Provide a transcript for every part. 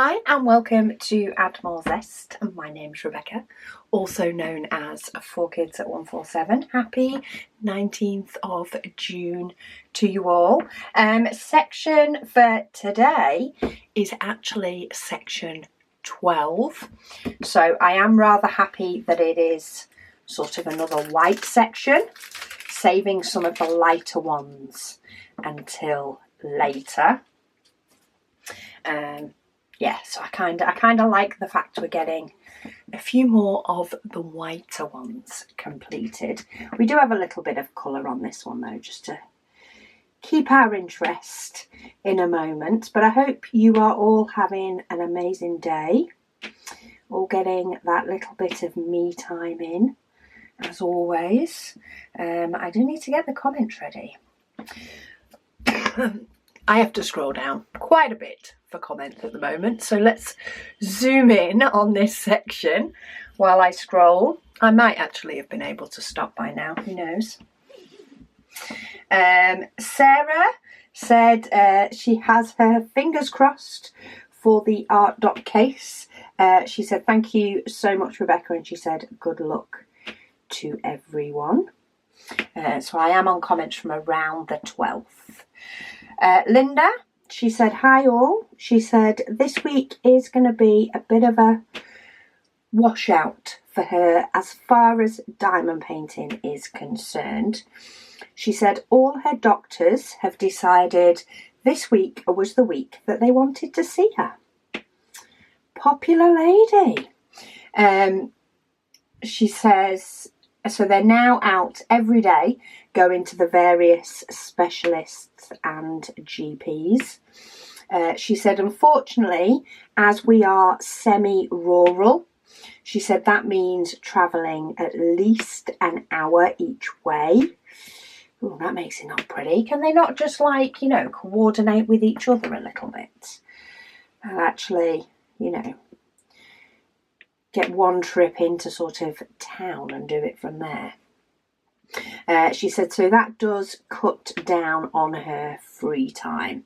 Hi and welcome to Add More Zest. My name's Rebecca, also known as 4Kids at 147. Happy 19th of June to you all. Section for today is actually section 12. So I am rather happy that it is sort of another white section, saving some of the lighter ones until later. Yeah, so I kind of like the fact we're getting a few more of the whiter ones completed. We do have a little bit of colour on this one though, just to keep our interest in a moment. But I hope you are all having an amazing day, all getting that little bit of me time in, as always. I do need to get the comments ready. I have to scroll down quite a bit for comments at the moment, so let's zoom in on this section while I scroll. I might actually have been able to stop by now, who knows. Sarah said she has her fingers crossed for the art dot case. She said thank you so much, Rebecca, and she said good luck to everyone. So I am on comments from around the 12th. Linda, she said, hi all. She said, this week is going to be a bit of a washout for her as far as diamond painting is concerned. She said all her doctors have decided this week was the week that they wanted to see her. Popular lady. She says, so they're now out every day going to the various specialists and GPs. She said, unfortunately, as we are semi-rural, she said that means travelling at least an hour each way. Oh, that makes it not pretty. Can they not just coordinate with each other a little bit? And actually, get one trip into sort of town and do it from there. She said, so that does cut down on her free time.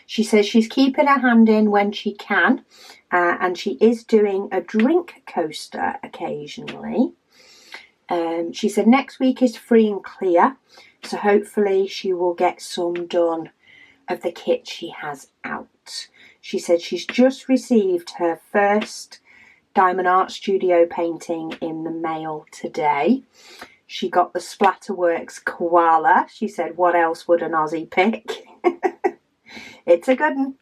She says she's keeping her hand in when she can, and she is doing a drink coaster occasionally. She said next week is free and clear, so hopefully she will get some done of the kit she has out. She said she's just received her first Diamond Art Studio painting in the mail today. She got the Splatterworks koala. She said, what else would an Aussie pick? It's a good one.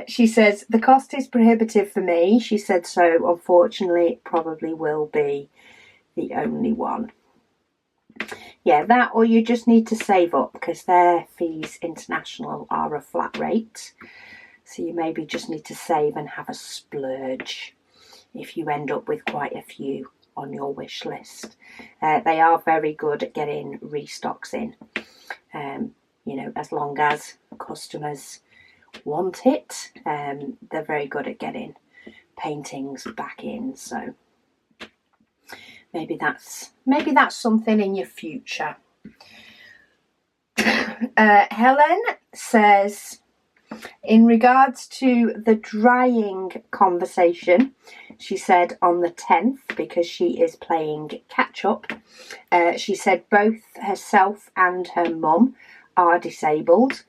She says, the cost is prohibitive for me. She said, so unfortunately it probably will be the only one. Yeah, that or you just need to save up because their fees international are a flat rate. So you maybe just need to save and have a splurge if you end up with quite a few on your wish list. They are very good at getting restocks in, as long as customers want it. They're very good at getting paintings back in, so maybe that's something in your future. Helen says, in regards to the drying conversation, she said on the 10th, because she is playing catch up, she said both herself and her mum are disabled,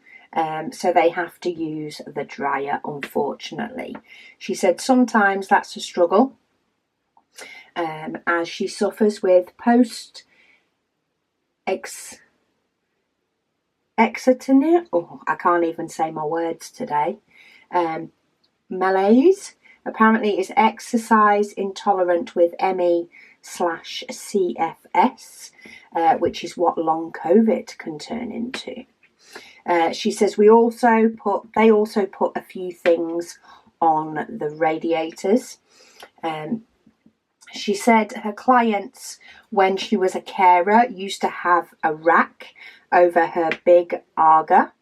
so they have to use the dryer, unfortunately. She said sometimes that's a struggle, as she suffers with I can't even say my words today. Malaise. Apparently is exercise intolerant with ME/CFS, which is what long COVID can turn into. She says they also put a few things on the radiators. She said her clients, when she was a carer, used to have a rack over her big Aga,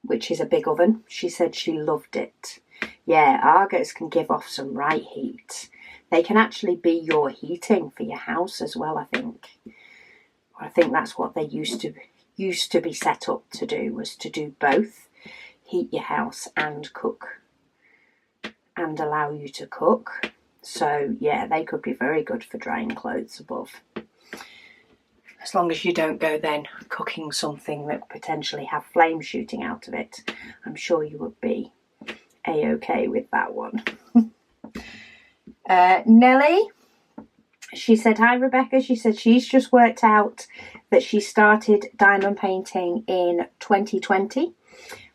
which is a big oven. She said she loved it. Yeah, Argas can give off some right heat. They can actually be your heating for your house as well, I think. I think that's what they used to be set up to do, was to do both, heat your house and cook and allow you to cook. So yeah, they could be very good for drying clothes above. As long as you don't go then cooking something that potentially have flames shooting out of it. I'm sure you would be a-okay with that one. Nellie, she said, hi Rebecca. She said she's just worked out that she started diamond painting in 2020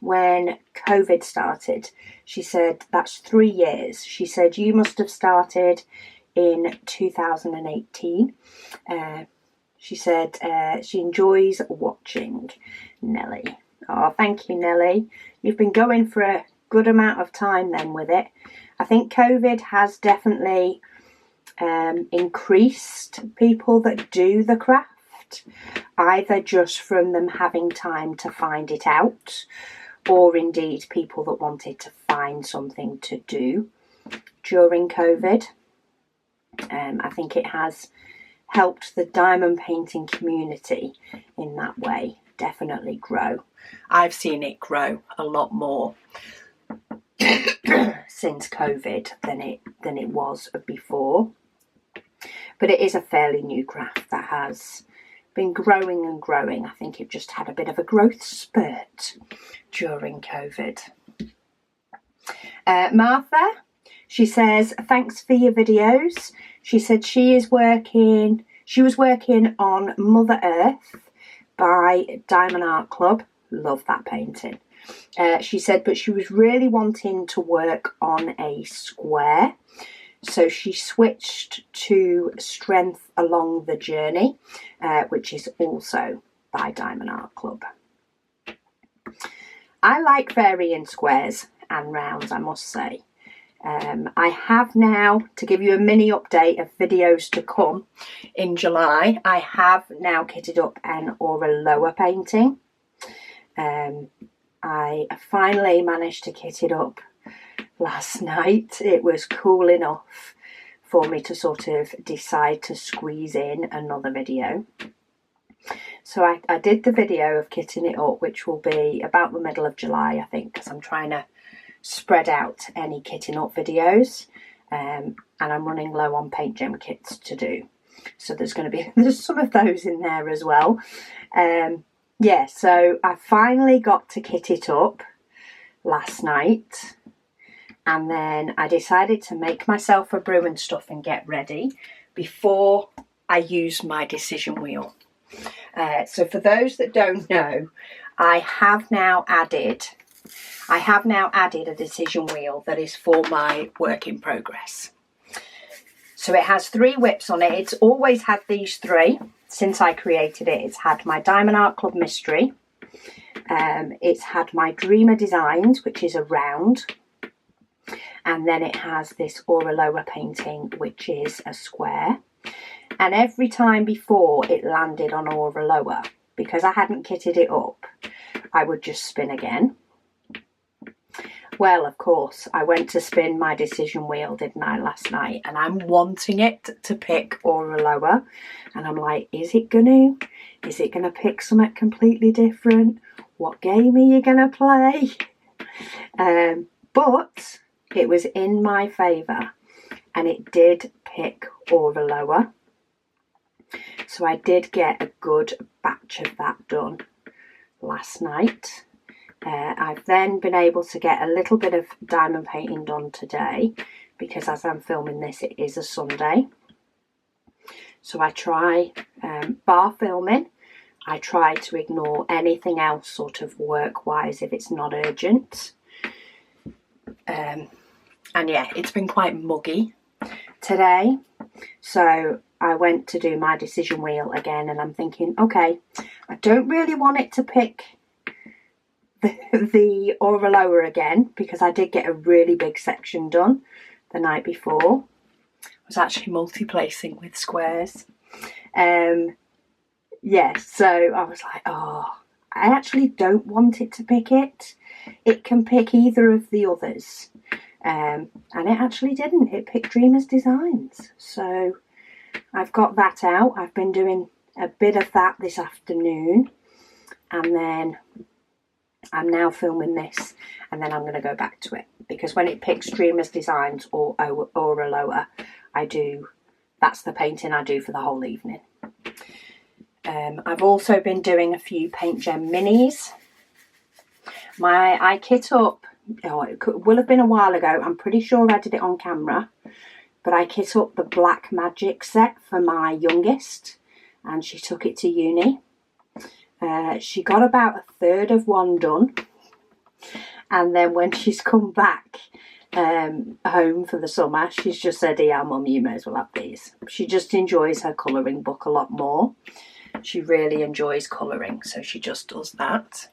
when COVID started. She said that's 3 years. She said you must have started in 2018. She said she enjoys watching. Nellie. Oh, thank you, Nellie. You've been going for a good amount of time then with it. I think COVID has definitely increased people that do the craft, either just from them having time to find it out, or indeed people that wanted to find something to do during COVID. I think it has helped the diamond painting community in that way definitely grow. I've seen it grow a lot more since COVID than it was before. But it is a fairly new craft that has been growing and growing. I think it just had a bit of a growth spurt during COVID. Martha, she says, thanks for your videos. She said she was working on Mother Earth by Diamond Art Club. Love that painting. She said, but she was really wanting to work on a square. So she switched to Strength Along the Journey, which is also by Diamond Art Club. I like varying squares and rounds, I must say. I have now, to give you a mini update of videos to come in July, I have now kitted up an Aura Lower painting. I finally managed to kit it up last night. It was cool enough for me to sort of decide to squeeze in another video. So I did the video of kitting it up, which will be about the middle of July, I think, because I'm trying to spread out any kitting up videos, and I'm running low on paint gem kits to do. So there's some of those in there as well. Yeah, so I finally got to kit it up last night. And then I decided to make myself a brew and stuff and get ready before I used my decision wheel. So for those that don't know, I have now added a decision wheel that is for my work in progress. So it has 3 whips on it. It's always had these 3 since I created it. It's had my Diamond Art Club Mystery. It's had my Dreamer Designs, which is a round. And then it has this Aura Lower painting, which is a square. And every time before it landed on Aura Lower, because I hadn't kitted it up, I would just spin again. Well, of course, I went to spin my decision wheel, didn't I, last night? And I'm wanting it to pick Aura Lower. And I'm like, is it gonna pick something completely different? What game are you gonna play? But it was in my favour, and it did pick Aura Lower. So I did get a good batch of that done last night. I've then been able to get a little bit of diamond painting done today, because as I'm filming this, it is a Sunday. So I try, bar filming, I try to ignore anything else sort of work-wise if it's not urgent. And yeah, it's been quite muggy today. So I went to do my decision wheel again, and I'm thinking, okay, I don't really want it to pick the Aura Lower again, because I did get a really big section done the night before. I was actually multi-placing with squares. Yeah, so I was like, oh, I actually don't want it to pick it. It can pick either of the others. And it actually didn't. It picked Dreamer's Designs. So I've got that out. I've been doing a bit of that this afternoon. And then I'm now filming this, and then I'm going to go back to it, because when it picks Dreamers Designs or Aura Lower, that's the painting I do for the whole evening. I've also been doing a few Paint Gem minis. I kit up, it will have been a while ago, I'm pretty sure I did it on camera, but I kit up the Black Magic set for my youngest, and she took it to uni. She got about a third of one done, and then when she's come back home for the summer, she's just said, yeah, Mum, you may as well have these. She just enjoys her colouring book a lot more. She really enjoys colouring, so she just does that.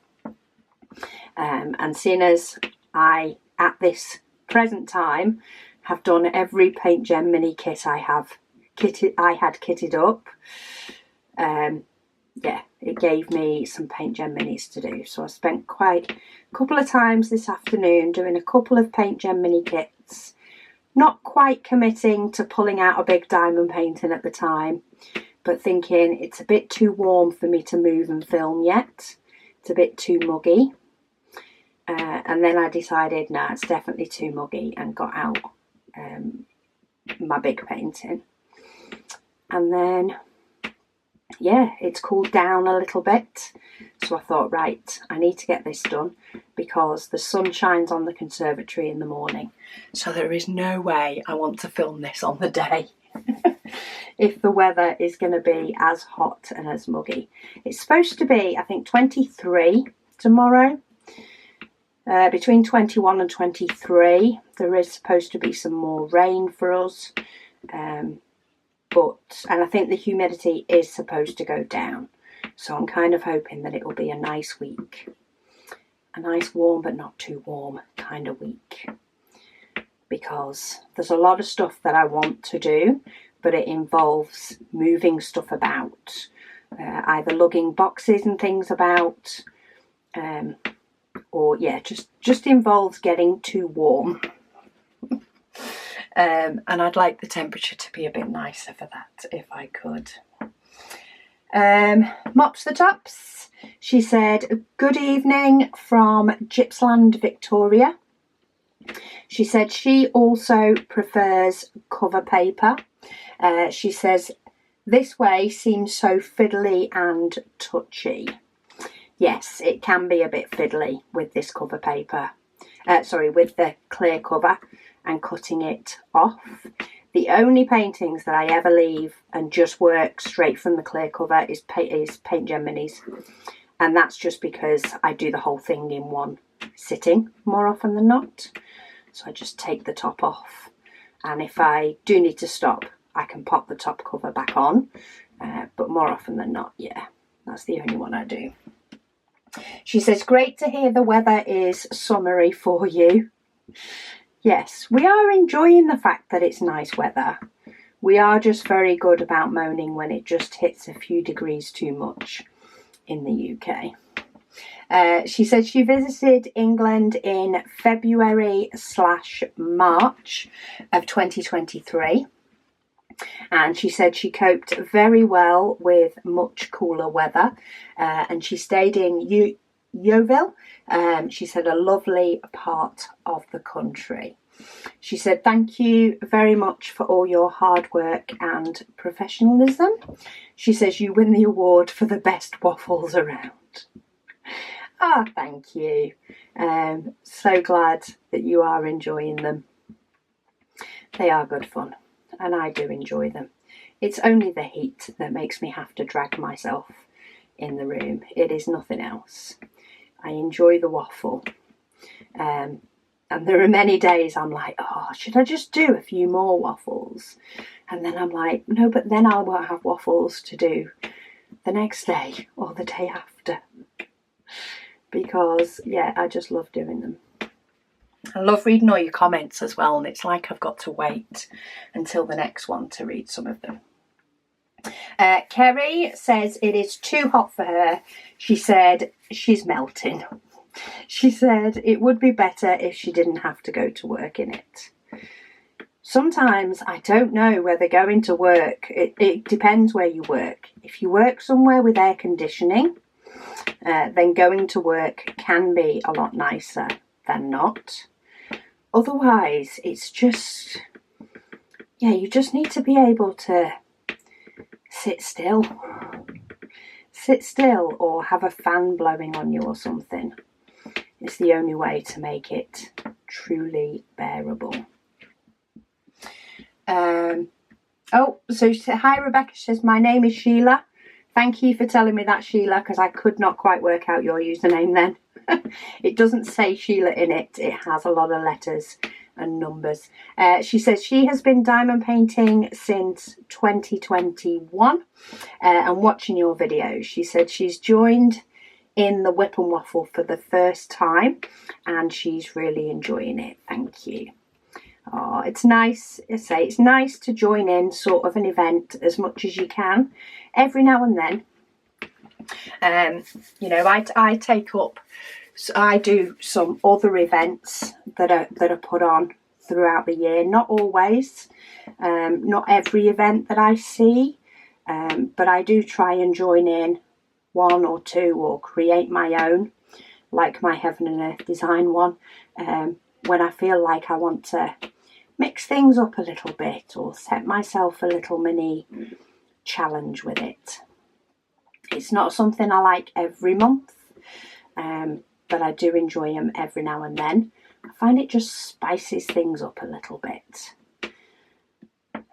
And seeing as I, at this present time, have done every Paint Gem mini kit I had kitted up, yeah, it gave me some Paint Gem minis to do. So I spent quite a couple of times this afternoon doing a couple of Paint Gem mini kits, not quite committing to pulling out a big diamond painting at the time, but thinking it's a bit too warm for me to move and film yet. It's a bit too muggy. And then I decided, no, it's definitely too muggy, and got out my big painting. And then, yeah, it's cooled down a little bit. So I thought, right, I need to get this done, because the sun shines on the conservatory in the morning. So there is no way I want to film this on the day if the weather is going to be as hot and as muggy. It's supposed to be, I think, 23 tomorrow. Between 21 and 23. There is supposed to be some more rain for us. And I think the humidity is supposed to go down. So I'm kind of hoping that it will be a nice week. A nice warm but not too warm kind of week. Because there's a lot of stuff that I want to do, but it involves moving stuff about. Either lugging boxes and things about, or yeah, just involves getting too warm. And I'd like the temperature to be a bit nicer for that, if I could. Mops the Tops. She said, good evening from Gippsland, Victoria. She said she also prefers cover paper. She says, this way seems so fiddly and touchy. Yes, it can be a bit fiddly with this cover paper. With the clear cover and cutting it off. The only paintings that I ever leave and just work straight from the clear cover is Paint Gem minis. And that's just because I do the whole thing in one sitting more often than not. So I just take the top off. And if I do need to stop, I can pop the top cover back on. But more often than not, yeah, that's the only one I do. She says, great to hear the weather is summery for you. Yes, we are enjoying the fact that it's nice weather. We are just very good about moaning when it just hits a few degrees too much in the UK. She said she visited England in February/March of 2023. And she said she coped very well with much cooler weather. And she stayed in Yeovil. She said a lovely part of the country. She said, thank you very much for all your hard work and professionalism. She says you win the award for the best waffles around. Ah, thank you. So glad that you are enjoying them. They are good fun, and I do enjoy them. It's only the heat that makes me have to drag myself in the room. It is nothing else. I enjoy the waffle. And there are many days I'm like, oh, should I just do a few more waffles? And then I'm like, no, but then I won't have waffles to do the next day or the day after. Because, yeah, I just love doing them. I love reading all your comments as well, and it's like I've got to wait until the next one to read some of them. Kerry says it is too hot for her. She said she's melting. She said it would be better if she didn't have to go to work in it. Sometimes I don't know whether going to work, it depends where you work. If you work somewhere with air conditioning, then going to work can be a lot nicer than not. Otherwise, it's just, yeah, you just need to be able to sit still. Sit still or have a fan blowing on you or something. It's the only way to make it truly bearable. Oh, so she said, hi Rebecca, she says, my name is Sheila. Thank you for telling me that, Sheila, because I could not quite work out your username then. It doesn't say Sheila in it. It has a lot of letters and numbers. She says she has been diamond painting since 2021 and watching your videos. She said she's joined in the Whip and Waffle for the first time and she's really enjoying it. Thank you. Oh, it's nice, I say, it's nice to join in sort of an event as much as you can every now and then. You know, I take up, so I do some other events that are put on throughout the year. Not always, not every event that I see, but I do try and join in one or two or create my own, like my Heaven and Earth design one, when I feel like I want to mix things up a little bit or set myself a little mini challenge with it. It's not something I like every month, but I do enjoy them every now and then. I find it just spices things up a little bit. It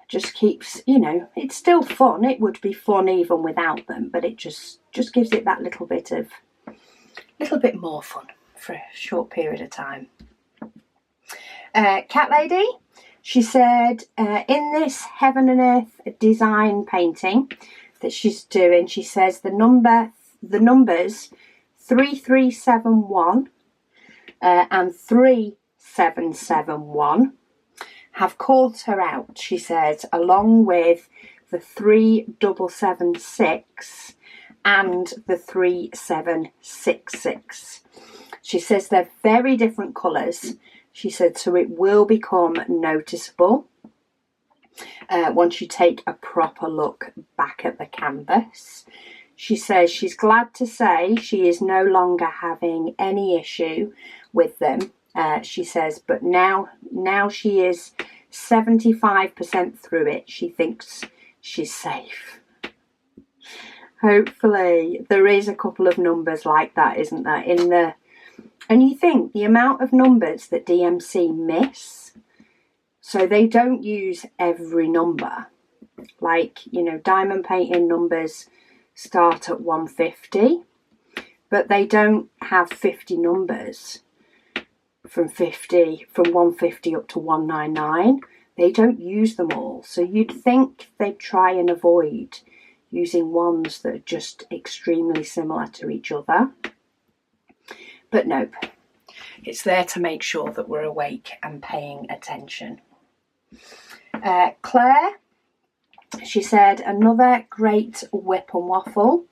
just keeps, you know, it's still fun. It would be fun even without them, but it just gives it that little bit more fun for a short period of time. Cat Lady, she said, in this Heaven and Earth design painting that she's doing, she says the numbers 3371 and 3771 have called her out, she says, along with the 3776 and the 3766. She says they're very different colours. She said, so it will become noticeable once you take a proper look back at the canvas. She says she's glad to say she is no longer having any issue with them. She says, but now she is 75% through it. She thinks she's safe. Hopefully there is a couple of numbers like that, isn't there? And you think the amount of numbers that DMC miss, so they don't use every number. Like, you know, diamond painting numbers start at 150, but they don't have 50 numbers from 150 up to 199. They don't use them all. So you'd think they'd try and avoid using ones that are just extremely similar to each other. But nope, it's there to make sure that we're awake and paying attention. Claire, she said, another great Whip and Waffle.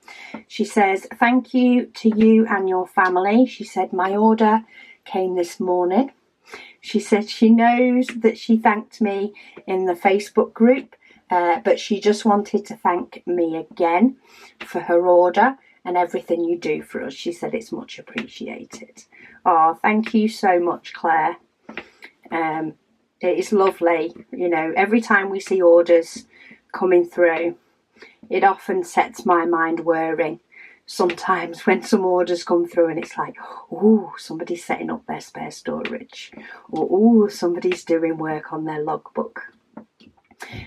She says, thank you to you and your family. She said, my order came this morning. She said she knows that she thanked me in the Facebook group, but she just wanted to thank me again for her order and everything you do for us. She said it's much appreciated. Oh, thank you so much, Claire. It is lovely. You know, every time we see orders coming through, it often sets my mind whirring. Sometimes when some orders come through and it's like, oh, somebody's setting up their spare storage, or oh, somebody's doing work on their logbook.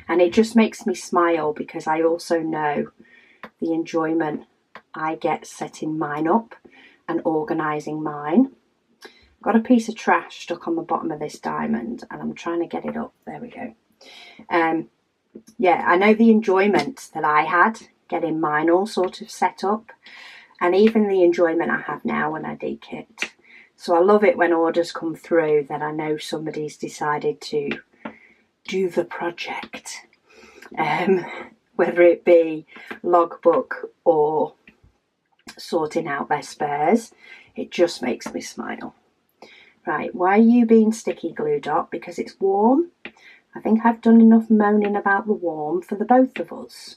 And it just makes me smile because I also know the enjoyment I get setting mine up and organising mine. Got a piece of trash stuck on the bottom of this diamond and I'm trying to get it up. There we go. Yeah, I know the enjoyment that I had getting mine all sort of set up, and even the enjoyment I have now when I dekit. So I love it when orders come through that I know somebody's decided to do the project, whether it be logbook or sorting out their spares. It just makes me smile. Right, why are you being sticky, Glue Dot? Because it's warm. I think I've done enough moaning about the warm for the both of us.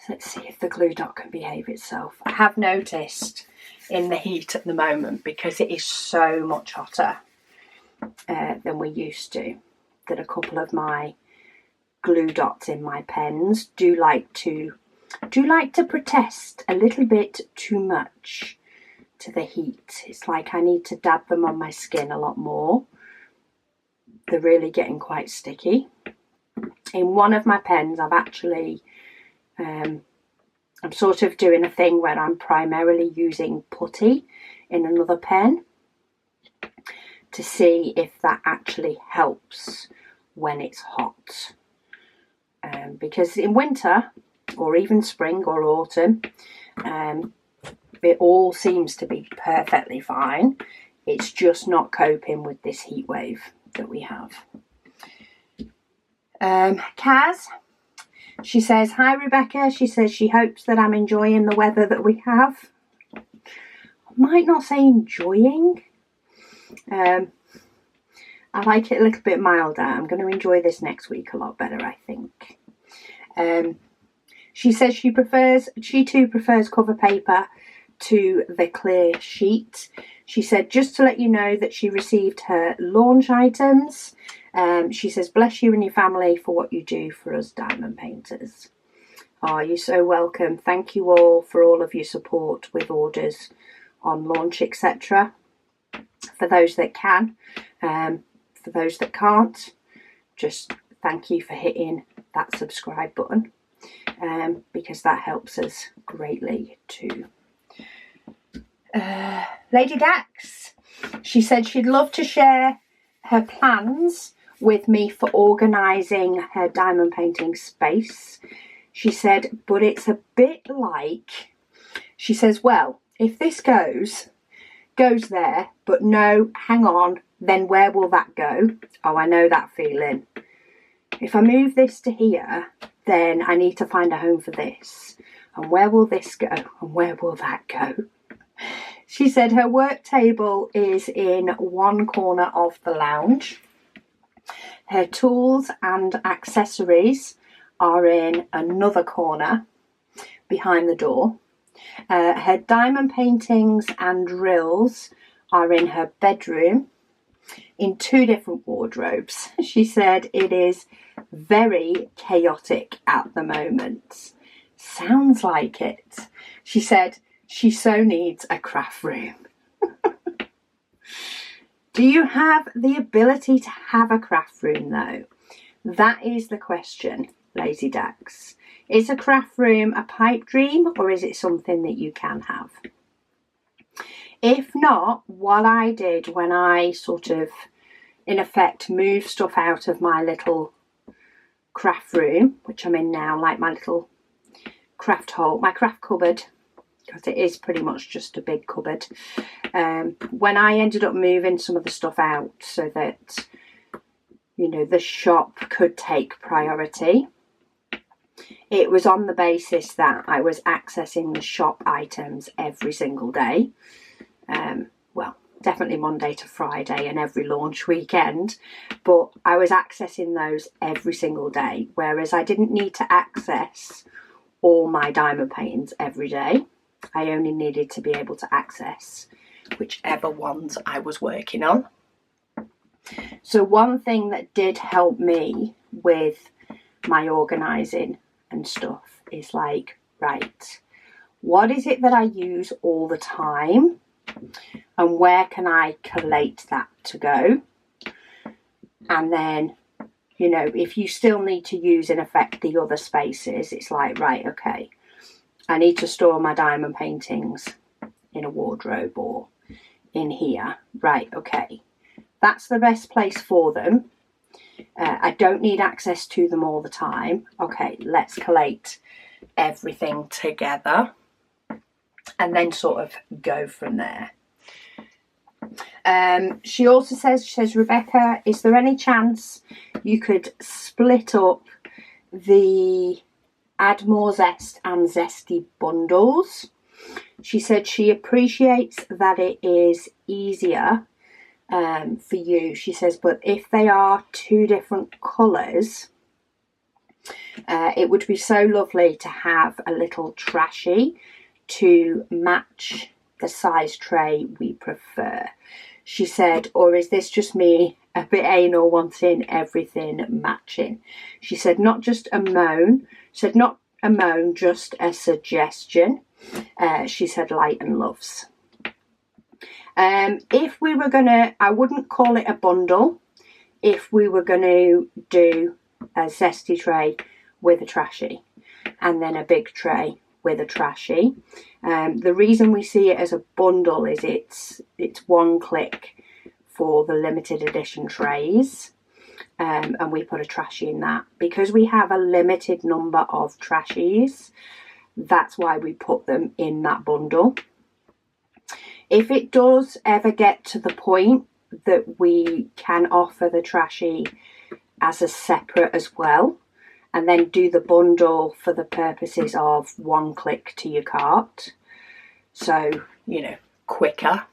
So let's see if the glue dot can behave itself. I have noticed in the heat at the moment, because it is so much hotter than we used to, that a couple of my glue dots in my pens do like to protest a little bit too much to the heat. It's like I need to dab them on my skin a lot more. They're really getting quite sticky. In one of my pens, I've actually I'm sort of doing a thing where I'm primarily using putty in another pen to see if that actually helps when it's hot. Because in winter, or even spring or autumn, it all seems to be perfectly fine. It's just not coping with this heat wave that we have. Kaz, she says, hi Rebecca. She says she hopes that I'm enjoying the weather that we have. I might not say enjoying. I like it a little bit milder. I'm going to enjoy this next week a lot better, I think. She says she too prefers cover paper to the clear sheet. She said, just to let you know that she received her launch items. She says, bless you and your family for what you do for us diamond painters. Oh, you're so welcome. Thank you all for all of your support with orders on launch, etc. For those that can, for those that can't, just thank you for hitting that subscribe button, because that helps us greatly too. Lady Dax, she said she'd love to share her plans with me for organising her diamond painting space. She said, but it's a bit like, she says, well, if this goes there, but no, hang on, then where will that go? Oh, I know that feeling. If I move this to here, then I need to find a home for this. And where will this go? And where will that go? She said her work table is in one corner of the lounge. Her tools and accessories are in another corner behind the door. Her diamond paintings and drills are in her bedroom in two different wardrobes. She said it is very chaotic at the moment. Sounds like it. She said she so needs a craft room. Do you have the ability to have a craft room though? That is the question, Lazy Dax. Is a craft room a pipe dream, or is it something that you can have? If not, what I did when I sort of, in effect, moved stuff out of my little craft room, which I'm in now, like my little craft hole, my craft cupboard, because it is pretty much just a big cupboard. When I ended up moving some of the stuff out so that, you know, the shop could take priority, it was on the basis that I was accessing the shop items every single day. Well, definitely Monday to Friday and every launch weekend, but I was accessing those every single day, whereas I didn't need to access all my diamond paintings every day. I only needed to be able to access whichever ones I was working on. So one thing that did help me with my organising and stuff is like, right, what is it that I use all the time and where can I collate that to go? And then, you know, if you still need to use in effect the other spaces, it's like, right, okay, I need to store my diamond paintings in a wardrobe or in here. Right, okay, that's the best place for them. I don't need access to them all the time. Okay, let's collate everything together and then sort of go from there. She also says, Rebecca, is there any chance you could split up the Add More Zest and Zesty bundles? She said she appreciates that it is easier for you. She says, but if they are two different colours, It would be so lovely to have a little trashy to match the size tray we prefer. She said, or is this just me a bit anal wanting everything matching? She said, not just a moan. She said, not a moan, just a suggestion. She said, light and loves. If we were going to, I wouldn't call it a bundle. If we were going to do a zesty tray with a trashy and then a big tray with a trashy. The reason we see it as a bundle is it's one click for the limited edition trays, and we put a trashy in that. Because we have a limited number of trashies, that's why we put them in that bundle. If it does ever get to the point that we can offer the trashy as a separate as well, and then do the bundle for the purposes of one click to your cart, so quicker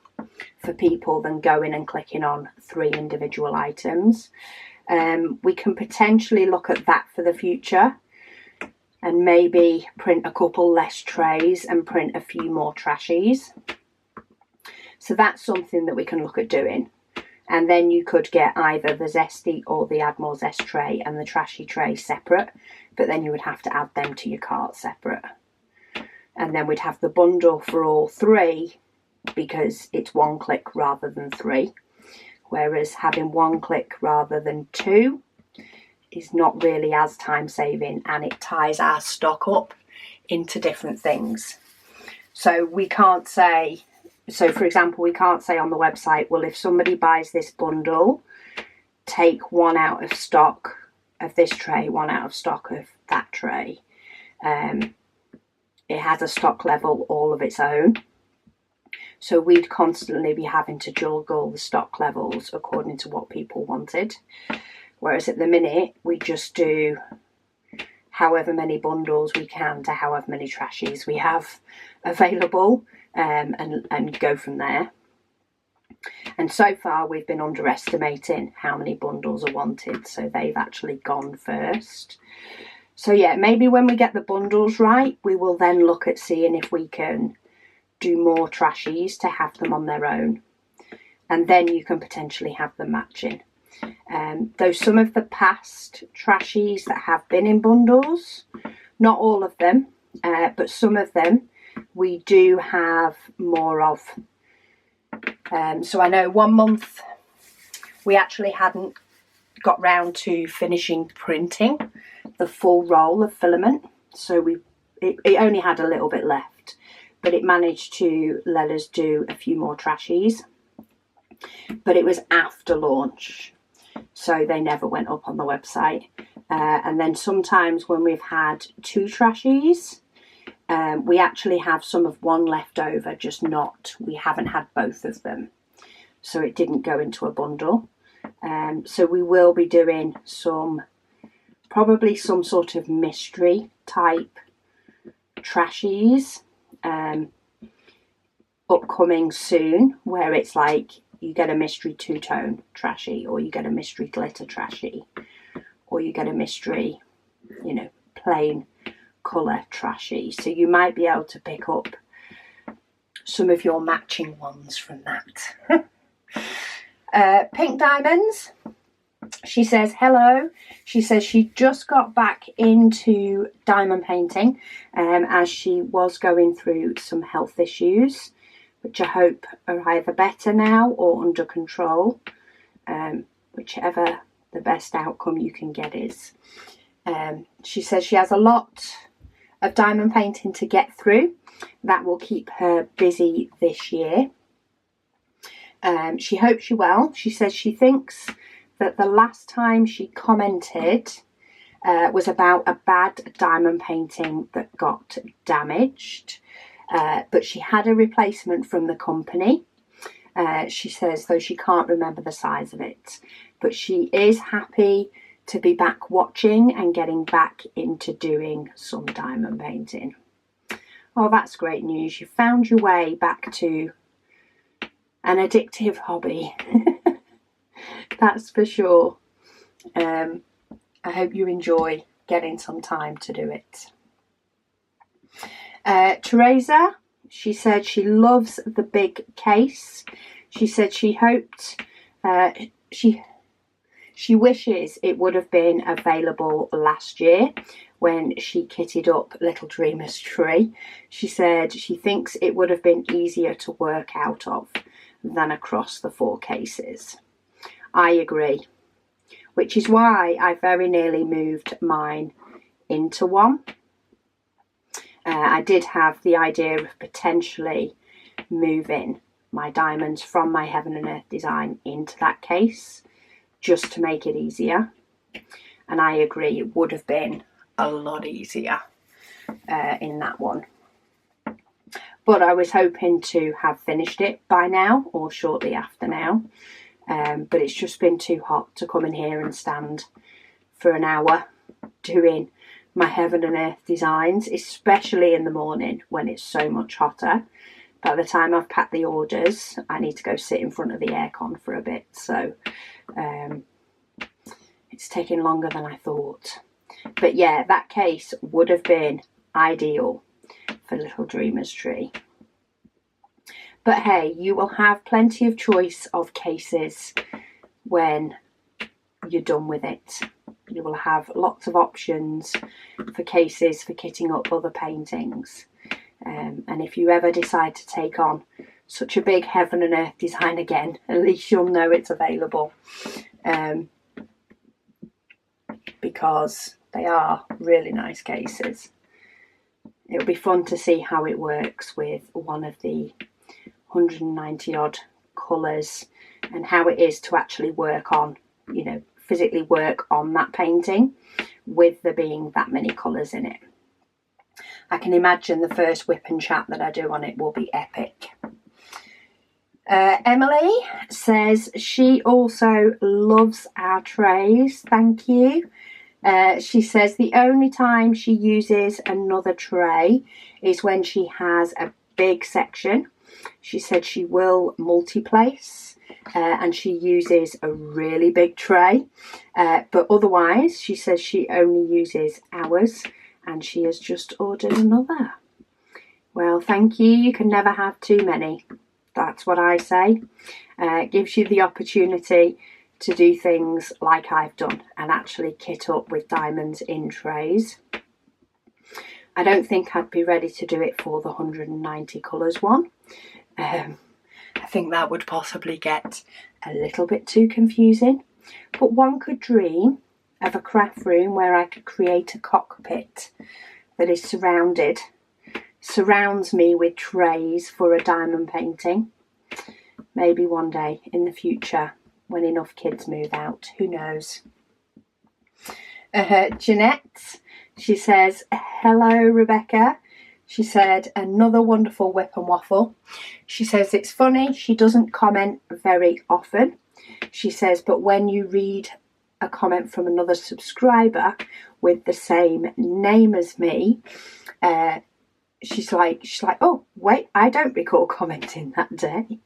for people than going and clicking on 3 individual items, we can potentially look at that for the future and maybe print a couple less trays and print a few more trashies. So that's something that we can look at doing. And then you could get either the zesty or the add more zest tray and the trashy tray separate, but then you would have to add them to your cart separate. And then we'd have the bundle for all 3 because it's one click rather than 3. Whereas having one click rather than 2 is not really as time saving, and it ties our stock up into different things. So we can't say, for example, we can't say on the website, well, if somebody buys this bundle, take 1 out of stock of this tray, 1 out of stock of that tray. It has a stock level all of its own. So we'd constantly be having to juggle the stock levels according to what people wanted. Whereas at the minute, we just do however many bundles we can to however many trashies we have available, and go from there. And so far we've been underestimating how many bundles are wanted, so they've actually gone first. So yeah, maybe when we get the bundles right, we will then look at seeing if we can do more trashies to have them on their own, and then you can potentially have them matching. Though some of the past trashies that have been in bundles, not all of them, but some of them, we do have more of. So I know one month we actually hadn't got round to finishing printing the full roll of filament, so it only had a little bit left, but it managed to let us do a few more trashies. But it was after launch, so they never went up on the website. And then sometimes when we've had 2 trashies, we actually have some of one left over, we haven't had both of them, so it didn't go into a bundle. So we will be doing probably some sort of mystery type trashies upcoming soon, where it's like you get a mystery 2-tone trashy, or you get a mystery glitter trashy, or you get a mystery, plain colour trashy. So you might be able to pick up some of your matching ones from that. Pink Diamonds, she says hello. She says she just got back into diamond painting as she was going through some health issues, which I hope are either better now or under control, whichever the best outcome you can get is. She says she has a lot of diamond painting to get through. That will keep her busy this year. She hopes she will. She says she thinks that the last time she commented was about a bad diamond painting that got damaged, but she had a replacement from the company. She says, though she can't remember the size of it, but she is happy to be back watching and getting back into doing some diamond painting. Oh, that's great news. You found your way back to an addictive hobby. That's for sure. I hope you enjoy getting some time to do it. Teresa, she said she loves the big case. She said she hoped, she wishes it would have been available last year when she kitted up Little Dreamer's tree. She said she thinks it would have been easier to work out of than across the 4 cases. I agree, which is why I very nearly moved mine into one. I did have the idea of potentially moving my diamonds from my Heaven and Earth design into that case, just to make it easier. And I agree, it would have been a lot easier in that one. But I was hoping to have finished it by now, or shortly after now. But it's just been too hot to come in here and stand for an hour doing my Heaven and Earth designs, especially in the morning when it's so much hotter. By the time I've packed the orders, I need to go sit in front of the aircon for a bit. So it's taking longer than I thought. But yeah, that case would have been ideal for Little Dreamer's tree. But hey, you will have plenty of choice of cases when you're done with it. You will have lots of options for cases for kitting up other paintings. And if you ever decide to take on such a big Heaven and Earth design again, at least you'll know it's available. Because they are really nice cases. It'll be fun to see how it works with one of the 190 odd colours and how it is to actually work on, you know, physically work on that painting with there being that many colours in it. I can imagine the first whip and chat that I do on it will be epic. Emily says she also loves our trays. Thank you. She says the only time she uses another tray is when she has a big section. She said she will multi-place and she uses a really big tray. But otherwise, she says she only uses ours and she has just ordered another. Well, thank you. You can never have too many. That's what I say. It gives you the opportunity to do things like I've done and actually kit up with diamonds in trays. I don't think I'd be ready to do it for the 190 colours one. I think that would possibly get a little bit too confusing. But one could dream of a craft room where I could create a cockpit that is surrounds me with trays for a diamond painting. Maybe one day in the future when enough kids move out, who knows. Jeanette, she says, hello Rebecca. She said, another wonderful whip and waffle. She says it's funny, she doesn't comment very often. She says, but when you read a comment from another subscriber with the same name as me, she's like, oh wait, I don't recall commenting that day.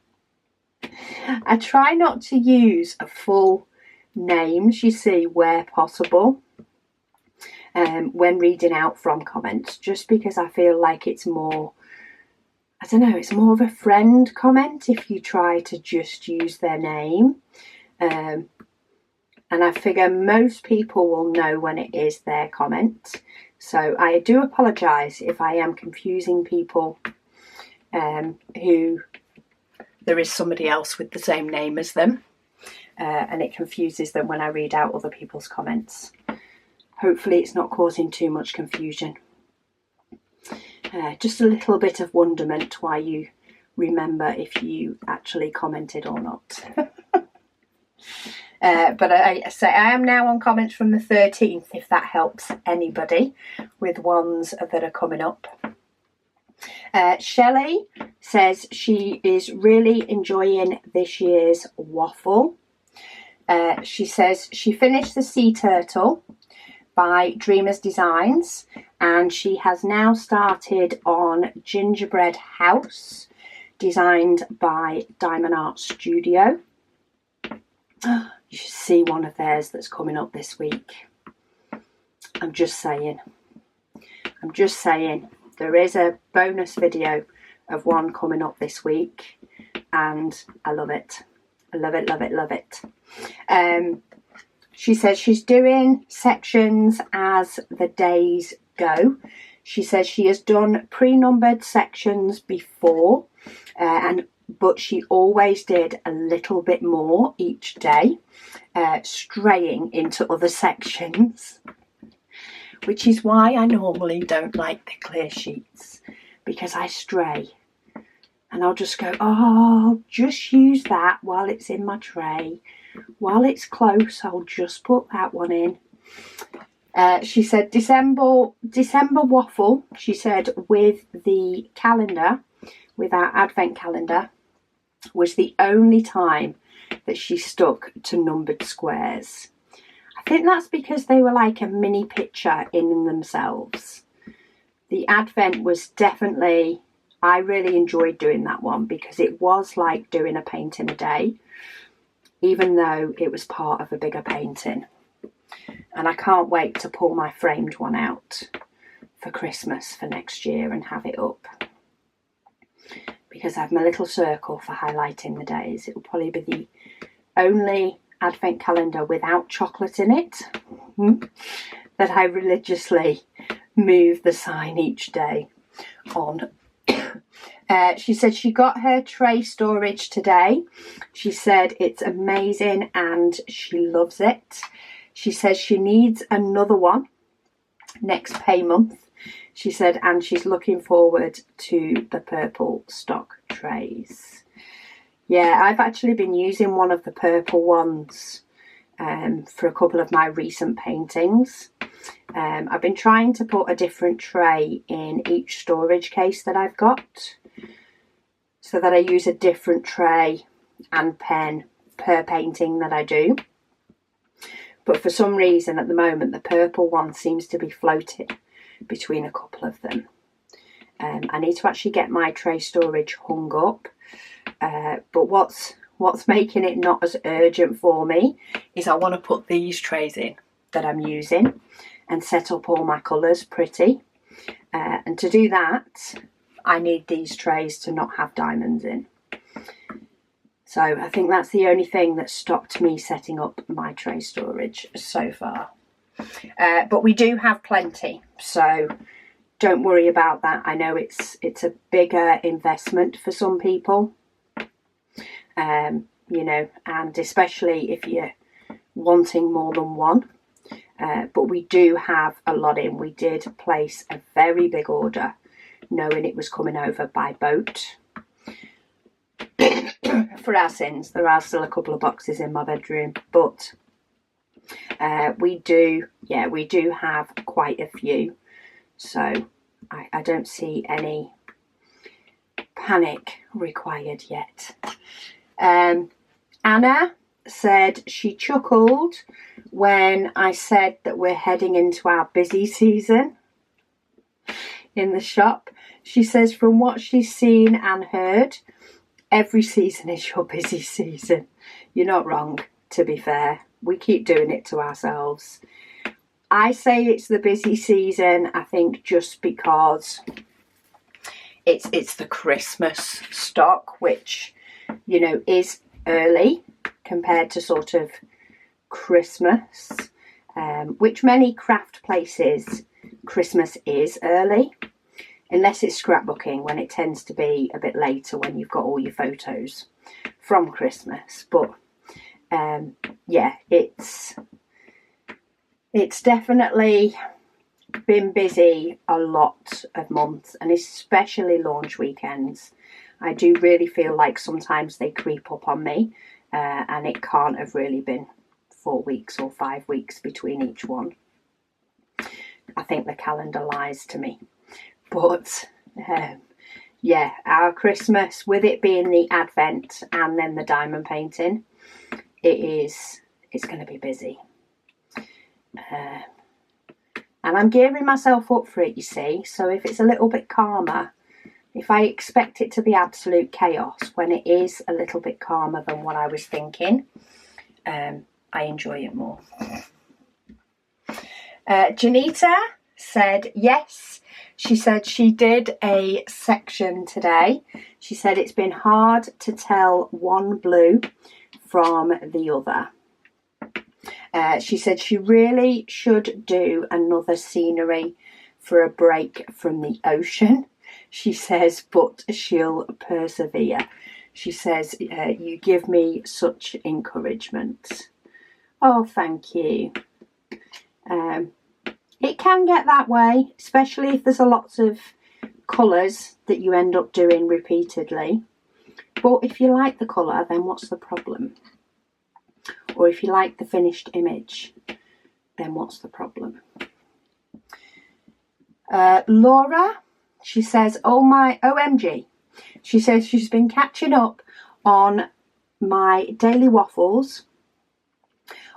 I try not to use a full names, you see, where possible, when reading out from comments, just because I feel like it's more, I don't know, it's more of a friend comment if you try to just use their name. And I figure most people will know when it is their comment. So I do apologise if I am confusing people who there is somebody else with the same name as them, and it confuses them when I read out other people's comments. Hopefully it's not causing too much confusion. Just a little bit of wonderment why you remember if you actually commented or not. But I say I am now on comments from the 13th, if that helps anybody with ones that are coming up. Shelley says she is really enjoying this year's waffle. She says she finished the sea turtle by Dreamers Designs and she has now started on gingerbread house designed by Diamond Art Studio. You should see one of theirs that's coming up this week. I'm just saying. I'm just saying. There is a bonus video of one coming up this week, and I love it. I love it, love it, love it. She says she's doing sections as the days go. She says she has done pre-numbered sections before, but she always did a little bit more each day, straying into other sections, which is why I normally don't like the clear sheets, because I stray. And I'll just go, oh, just use that while it's in my tray. While it's close, I'll just put that one in. She said December waffle, she said, with the calendar, with our advent calendar, was the only time that she stuck to numbered squares. I think that's because they were like a mini picture in themselves. The advent was definitely, I really enjoyed doing that one because it was like doing a painting a day, even though it was part of a bigger painting. And I can't wait to pull my framed one out for Christmas for next year and have it up, because I have my little circle for highlighting the days. It will probably be the only advent calendar without chocolate in it that I religiously move the sign each day on. She said she got her tray storage today. She said it's amazing and she loves it. She says she needs another one next pay month. She said, and she's looking forward to the purple stock trays. Yeah, I've actually been using one of the purple ones for a couple of my recent paintings. I've been trying to put a different tray in each storage case that I've got, so that I use a different tray and pen per painting that I do. But for some reason at the moment the purple one seems to be floating between a couple of them. I need to actually get my tray storage hung up, but what's making it not as urgent for me is I want to put these trays in that I'm using and set up all my colours pretty, and to do that I need these trays to not have diamonds in. So I think that's the only thing that stopped me setting up my tray storage so far. But we do have plenty, so don't worry about that. I know it's a bigger investment for some people, you know, and especially if you're wanting more than one. But we do have a lot in. We did place a very big order, knowing it was coming over by boat. For our sins, there are still a couple of boxes in my bedroom, but we do have quite a few, so I don't see any panic required yet. Anna said she chuckled when I said that we're heading into our busy season in the shop. She says from what she's seen and heard, every season is your busy season. You're not wrong, to be fair. We keep doing it to ourselves. I say it's the busy season, I think, just because it's the Christmas stock, which, you know, is early compared to sort of Christmas, which many craft places, Christmas is early. Unless it's scrapbooking, when it tends to be a bit later when you've got all your photos from Christmas. But yeah, it's definitely been busy a lot of months, and especially launch weekends. I do really feel like sometimes they creep up on me, and it can't have really been 4 weeks or 5 weeks between each one. I think the calendar lies to me. But yeah, our Christmas, with it being the Advent and then the diamond painting, it's going to be busy. And I'm gearing myself up for it, you see. So if it's a little bit calmer, if I expect it to be absolute chaos, when it is a little bit calmer than what I was thinking, I enjoy it more. Janita said yes. She said she did a section today. She said it's been hard to tell one blue from the other. She said she really should do another scenery for a break from the ocean. She says, but she'll persevere. She says, you give me such encouragement. Oh, thank you. It can get that way, especially if there's a lots of colours that you end up doing repeatedly. But if you like the colour, then what's the problem? Or if you like the finished image, then what's the problem? Laura, she says, oh my OMG. She says she's been catching up on my daily waffles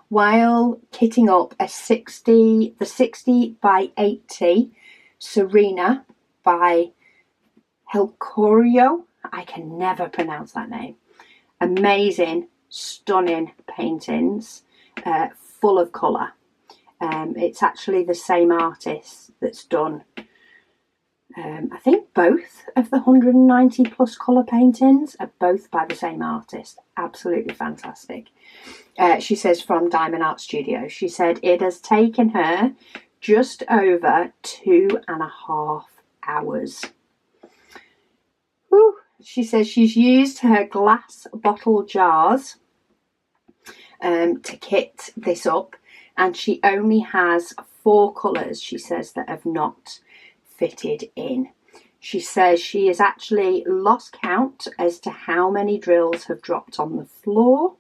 while kitting up the 60 by 80 Serena by Helcorio. I can never pronounce that name. Amazing, stunning paintings, full of colour. It's actually the same artist that's done, I think both of the 190 plus colour paintings are both by the same artist. Absolutely fantastic. She says from Diamond Art Studio. She said it has taken her just over 2.5 hours. Whew. She says she's used her glass bottle jars to kit this up, and she only has 4 colours, she says, that have not fitted in. She says she has actually lost count as to how many drills have dropped on the floor.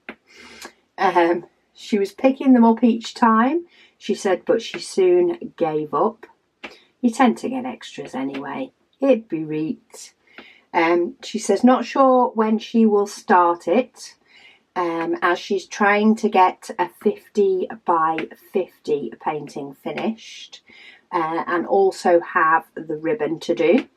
She was picking them up each time, she said, but she soon gave up. You tend to get extras anyway. It'd be reet. She says not sure when she will start it, as she's trying to get a 50 by 50 painting finished, and also have the ribbon to do.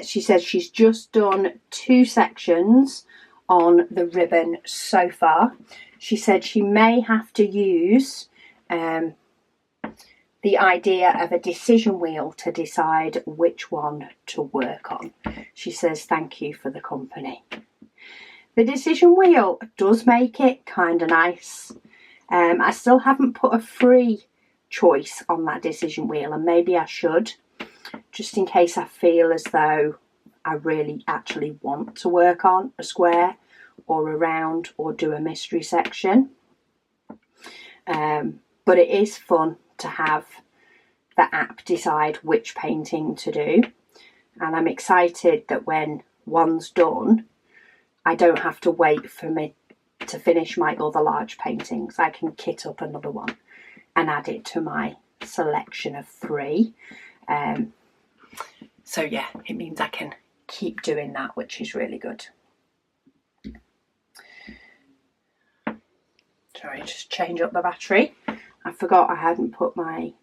She says she's just done 2 sections on the ribbon so far. She said she may have to use the idea of a decision wheel to decide which one to work on. She says thank you for the company. The decision wheel does make it kind of nice. I still haven't put a free choice on that decision wheel, and maybe I should, just in case I feel as though I really actually want to work on a square or a round or do a mystery section. But it is fun to have the app decide which painting to do, and I'm excited that when one's done, I don't have to wait for me to finish my other large paintings. I can kit up another one and add it to my selection of 3. So yeah, it means I can keep doing that, which is really good. Sorry, just change up the battery. I forgot I hadn't put my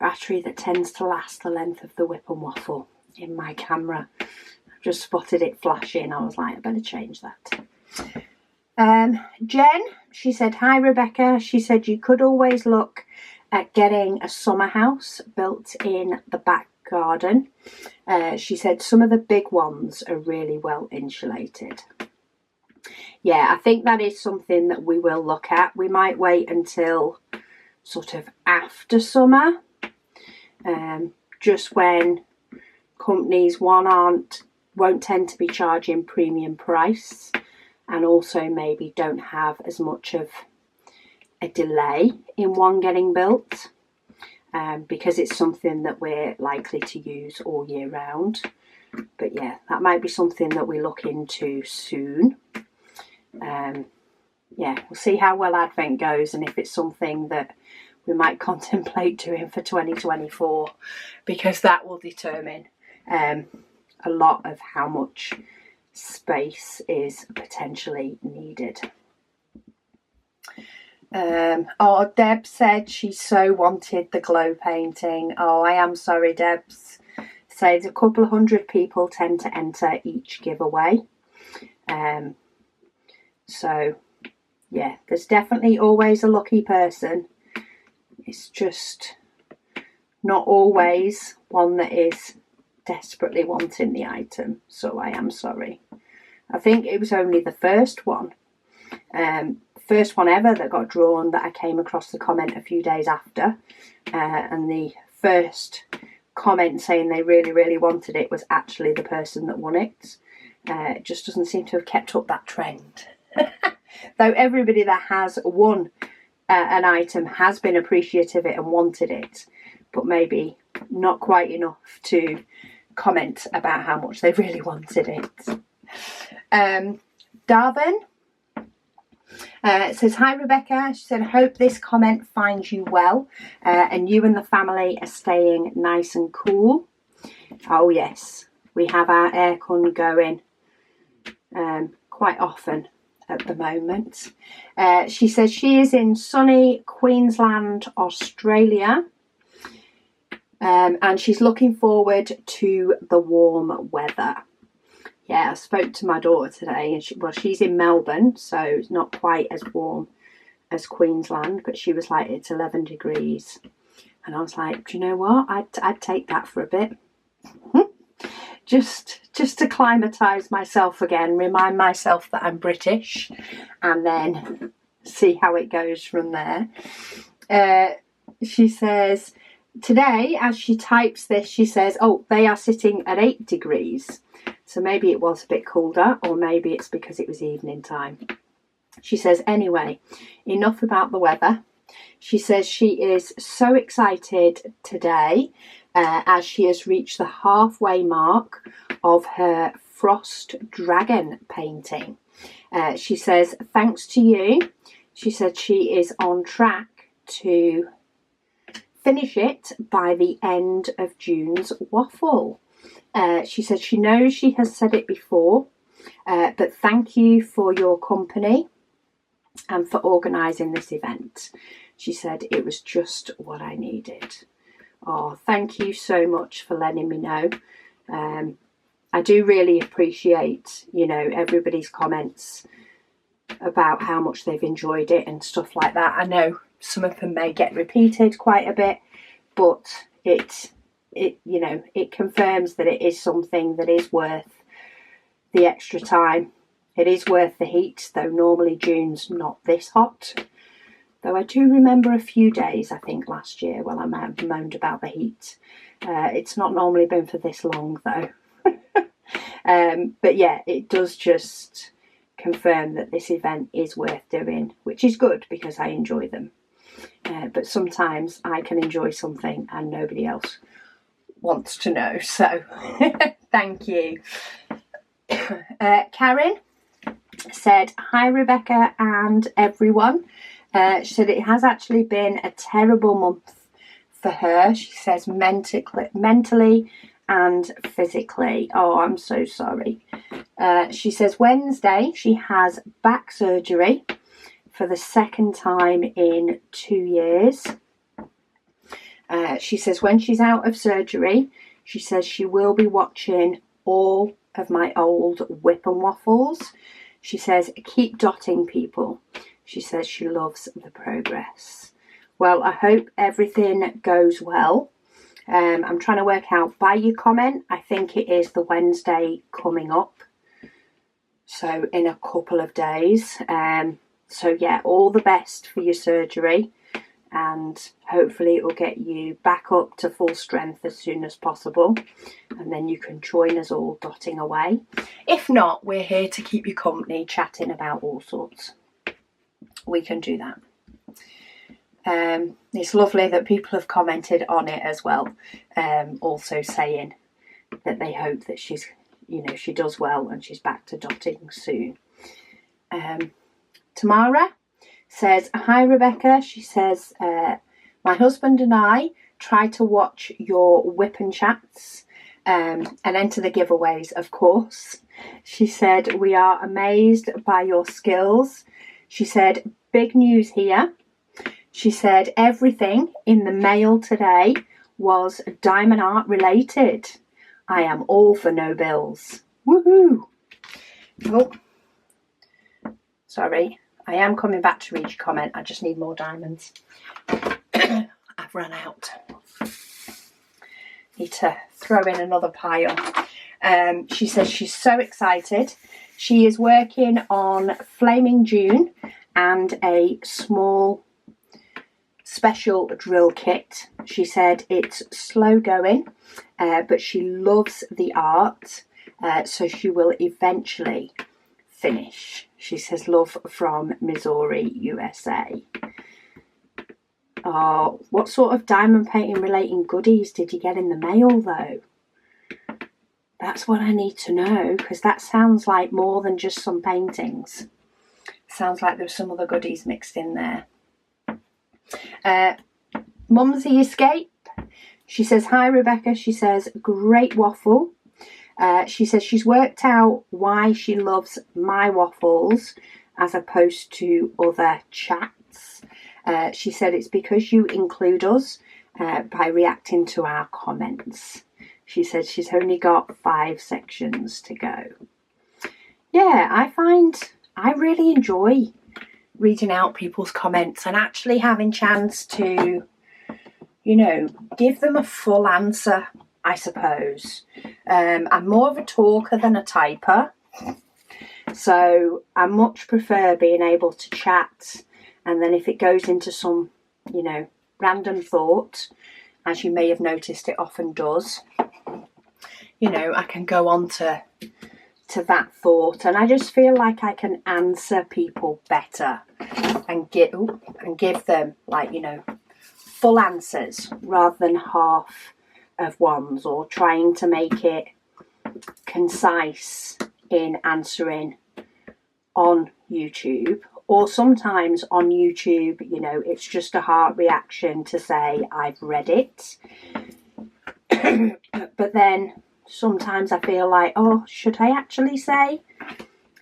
battery that tends to last the length of the Whip and Waffle in my camera. I've just spotted it flashing. I was like, I better change that. Jen, she said, hi Rebecca. She said you could always look at getting a summer house built in the back garden. She said some of the big ones are really well insulated. Yeah, I think that is something that we will look at. We might wait until sort of after summer, just when companies, won't tend to be charging premium price, and also maybe don't have as much of a delay in one getting built, because it's something that we're likely to use all year round. But yeah, that might be something that we look into soon. Yeah, we'll see how well Advent goes, and if it's something that we might contemplate doing for 2024, because that will determine a lot of how much space is potentially needed. Oh, Deb said she so wanted the glow painting. Oh, I am sorry, Debs. Says a couple of 100 people tend to enter each giveaway. So yeah, there's definitely always a lucky person It's just not always one that is desperately wanting the item, so I am sorry. I think it was only the first one ever that got drawn that I came across the comment a few days after, and the first comment saying they really wanted it was actually the person that won it. It just doesn't seem to have kept up that trend. Though everybody that has won an item has been appreciative of it and wanted it, but maybe not quite enough to comment about how much they really wanted it. Darvin says, hi Rebecca. She said, hope this comment finds you well and you and the family are staying nice and cool. Oh yes, we have our aircon going quite often at the moment. She says she is in sunny Queensland, Australia, and she's looking forward to the warm weather. Yeah, I spoke to my daughter today, and she's in Melbourne, so it's not quite as warm as Queensland, but she was like, it's 11 degrees. And I was like, do you know what? I'd take that for a bit. Just to acclimatise myself again, remind myself that I'm British, and then see how it goes from there. She says, today, as she types this, she says, oh, they are sitting at 8 degrees. So maybe it was a bit colder, or maybe it's because it was evening time. She says, anyway, enough about the weather. She says she is so excited today as she has reached the halfway mark of her Frost Dragon painting. She says, thanks to you. She said she is on track to finish it by the end of June's Waffle. She said she knows she has said it before, but thank you for your company and for organising this event. She said it was just what I needed. Oh, thank you so much for letting me know. I do really appreciate, everybody's comments about how much they've enjoyed it and stuff like that. I know some of them may get repeated quite a bit, but it confirms that it is something that is worth the extra time. It is worth the heat, though normally June's not this hot. Though I do remember a few days, I think last year, when I moaned about the heat. It's not normally been for this long though. But yeah, it does just confirm that this event is worth doing, which is good because I enjoy them. But sometimes I can enjoy something and nobody else wants to know, so thank you. Karen said, hi Rebecca and everyone. She said it has actually been a terrible month for her. She says mentally and physically. Oh, I'm so sorry. She says Wednesday she has back surgery for the second time in 2 years. She says when she's out of surgery, she says she will be watching all of my old Whip and Waffles. She says, keep dotting people. She says she loves the progress. Well, I hope everything goes well. I'm trying to work out by your comment. I think it is the Wednesday coming up. So in a couple of days. So yeah, all the best for your surgery. And hopefully it will get you back up to full strength as soon as possible, and then you can join us all dotting away. If not, we're here to keep you company, chatting about all sorts. We can do that. It's lovely that people have commented on it as well, also saying that they hope that she's, she does well and she's back to dotting soon. Tamara says, hi Rebecca. She says, my husband and I try to watch your Whip and Chats and enter the giveaways, of course. She said, we are amazed by your skills. She said, big news here. She said, everything in the mail today was diamond art related. I am all for no bills. Woohoo! Oh, sorry. I am coming back to read your comment. I just need more diamonds. I've run out. Need to throw in another pile. She says she's so excited. She is working on Flaming June and a small special drill kit. She said it's slow going, but she loves the art, so she will eventually finish. She says, love from Missouri, USA. Oh, what sort of diamond painting relating goodies did you get in the mail though? That's what I need to know, because that sounds like more than just some paintings. Sounds like there's some other goodies mixed in there. Mumsy Escape. She says, hi Rebecca. She says, great waffle. She says she's worked out why she loves my waffles as opposed to other chats. She said it's because you include us by reacting to our comments. She said she's only got 5 sections to go. Yeah, I really enjoy reading out people's comments and actually having chance to, you know, give them a full answer, I suppose. I'm more of a talker than a typer, so I much prefer being able to chat, and then if it goes into some, you know, random thought, as you may have noticed it often does, you know, I can go on to that thought, and I just feel like I can answer people better and give them, like, you know, full answers rather than half of ones, or trying to make it concise in answering on YouTube. Or sometimes on YouTube, you know, it's just a heart reaction to say I've read it. But then sometimes I feel like, oh, should I actually say,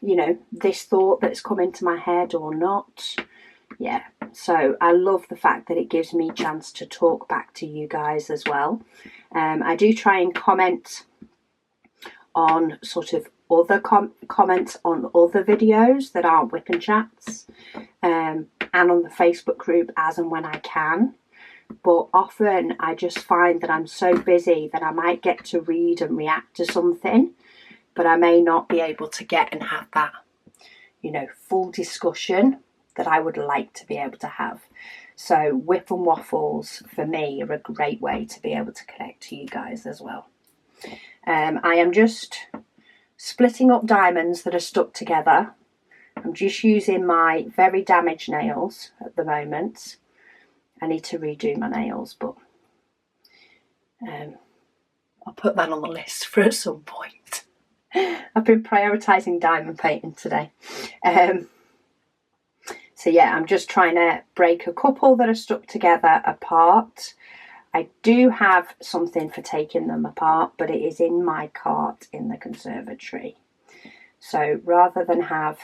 you know, this thought that's come into my head or not? Yeah, so I love the fact that it gives me a chance to talk back to you guys as well. I do try and comment on sort of other comments on other videos that aren't whip and chats, and on the Facebook group as and when I can. But often I just find that I'm so busy that I might get to read and react to something, but I may not be able to get and have that, you know, full discussion that I would like to be able to have. So Whip and Waffles for me are a great way to be able to connect to you guys as well. I am just splitting up diamonds that are stuck together. I'm just using my very damaged nails at the moment. I need to redo my nails, but I'll put that on the list for at some point. I've been prioritising diamond painting today. So yeah, I'm just trying to break a couple that are stuck together apart. I do have something for taking them apart, but it is in my cart in the conservatory. So rather than have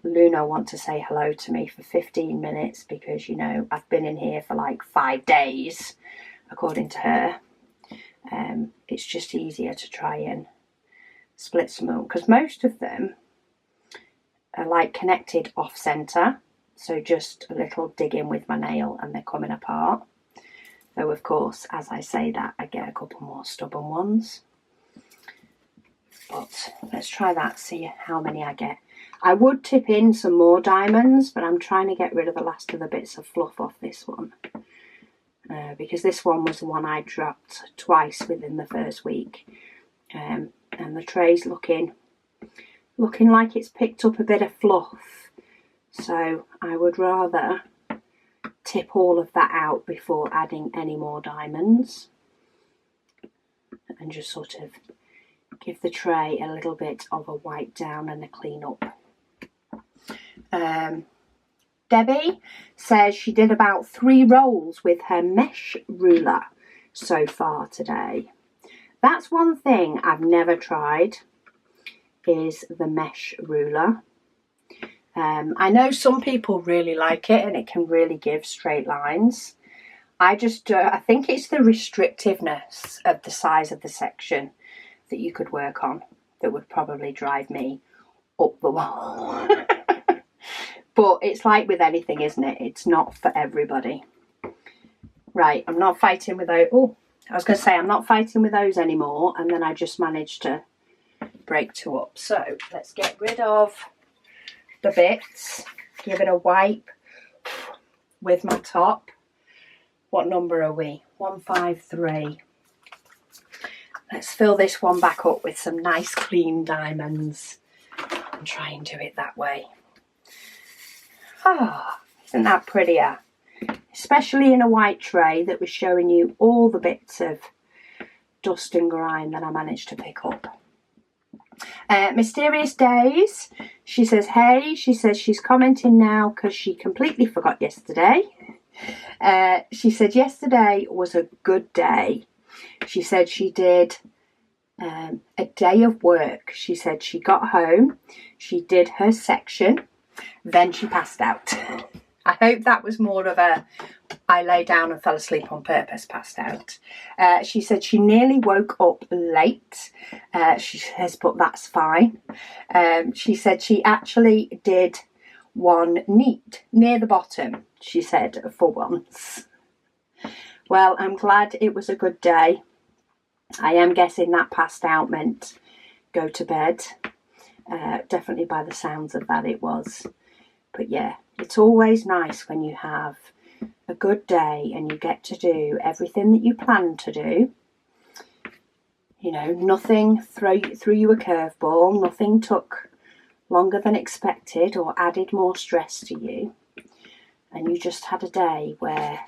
Luna want to say hello to me for 15 minutes because, you know, I've been in here for like 5 days, according to her, it's just easier to try and split some up, because most of them are like connected off centre, so just a little digging with my nail and they're coming apart. Though of course, as I say that, I get a couple more stubborn ones. But let's try that, see how many I get. I would tip in some more diamonds, but I'm trying to get rid of the last of the bits of fluff off this one, because this one was the one I dropped twice within the first week, and the tray's looking like it's picked up a bit of fluff, so I would rather tip all of that out before adding any more diamonds, and just sort of give the tray a little bit of a wipe down and a clean up. Debbie says she did about 3 rolls with her mesh ruler so far today. That's one thing I've never tried, is the mesh ruler. I know some people really like it and it can really give straight lines. I think it's the restrictiveness of the size of the section that you could work on that would probably drive me up the wall. But it's like with anything, isn't it? It's not for everybody. Right, I'm not fighting with those. Oh, I was going to say I'm not fighting with those anymore. And then I just managed to break 2 up. So let's get rid of the bits. Give it a wipe with my top. What number are we? 153. Let's fill this one back up with some nice clean diamonds and try and do it that way. Ah, isn't that prettier? Especially in a white tray that was showing you all the bits of dust and grime that I managed to pick up. Mysterious Days, she says, hey, she says she's commenting now because she completely forgot yesterday. She said yesterday was a good day. She said she did a day of work. She said she got home, she did her section, then she passed out. I hope that was more of a I lay down and fell asleep on purpose, passed out. She said she nearly woke up late. She says, but that's fine. She said she actually did one neat near the bottom, she said, for once. Well, I'm glad it was a good day. I am guessing that passed out meant go to bed. Definitely by the sounds of that it was. But yeah, it's always nice when you have a good day and you get to do everything that you plan to do. You know, nothing threw you a curveball, nothing took longer than expected or added more stress to you. And you just had a day where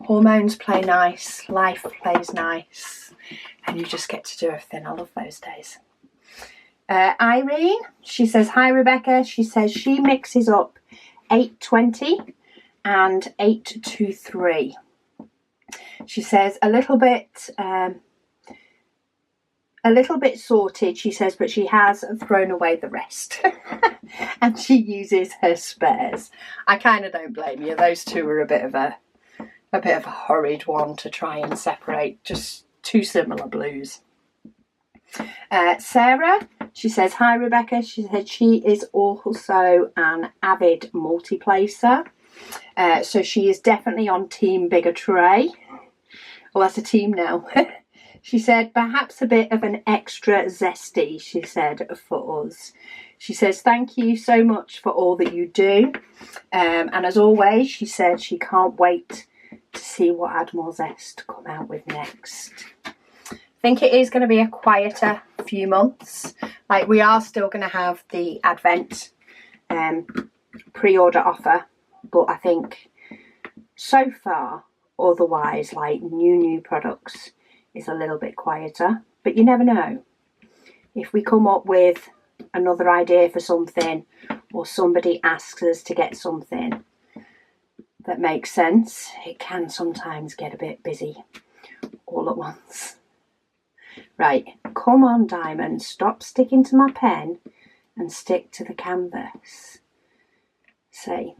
hormones play nice, life plays nice, and you just get to do everything. I love those days. Irene, she says, hi Rebecca. She says she mixes up 820 and 823. She says a little bit sorted, she says, but she has thrown away the rest. And she uses her spares. I kind of don't blame you. Those two are a bit of a horrid one to try and separate. Just two similar blues. Sarah, she says, hi Rebecca. She said she is also an avid multi-placer. So she is definitely on team bigger tray. Well, that's a team now. She said, perhaps a bit of an extra zesty, she said, for us. She says, thank you so much for all that you do. And as always, she said she can't wait to see what Add More Zest come out with next. I think it is going to be a quieter few months. Like, we are still going to have the Advent pre-order offer. But I think so far, otherwise, like new products is a little bit quieter. But you never know. If we come up with another idea for something, or somebody asks us to get something that makes sense, it can sometimes get a bit busy all at once. Right, come on Diamond, stop sticking to my pen and stick to the canvas. See,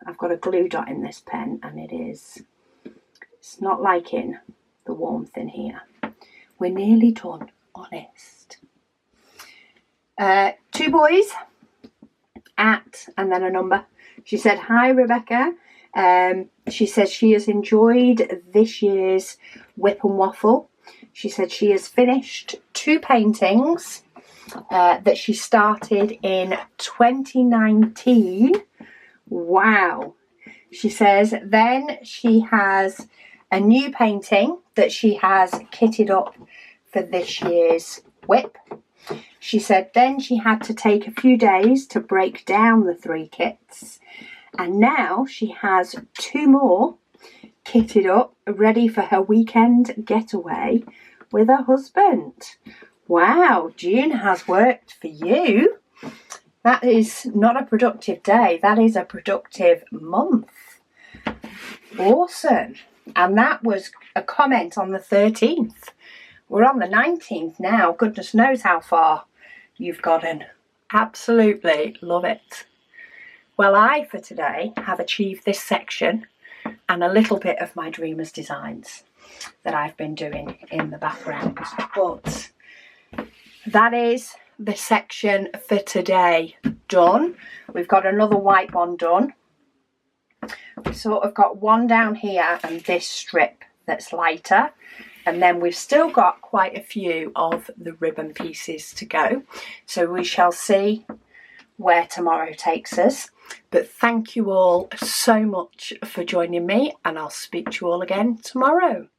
I've got a glue dot in this pen and it's not liking the warmth in here. We're nearly done, honest. 2 boys, at, and then a number. She said, hi Rebecca. She says she has enjoyed this year's Whip and Waffle. She said she has finished 2 paintings that she started in 2019. Wow. She says then she has a new painting that she has kitted up for this year's Whip. She said then she had to take a few days to break down the 3 kits. And now she has 2 more kitted up, ready for her weekend getaway with her husband. Wow, June has worked for you. That is not a productive day. That is a productive month. Awesome. And that was a comment on the 13th. We're on the 19th now. Goodness knows how far you've gotten. Absolutely love it. Well, I, for today, have achieved this section and a little bit of my Dreamers designs that I've been doing in the background. But that is the section for today done. We've got another white one done. We've sort of got one down here and this strip that's lighter, and then we've still got quite a few of the ribbon pieces to go, so we shall see where tomorrow takes us. But thank you all so much for joining me, and I'll speak to you all again tomorrow.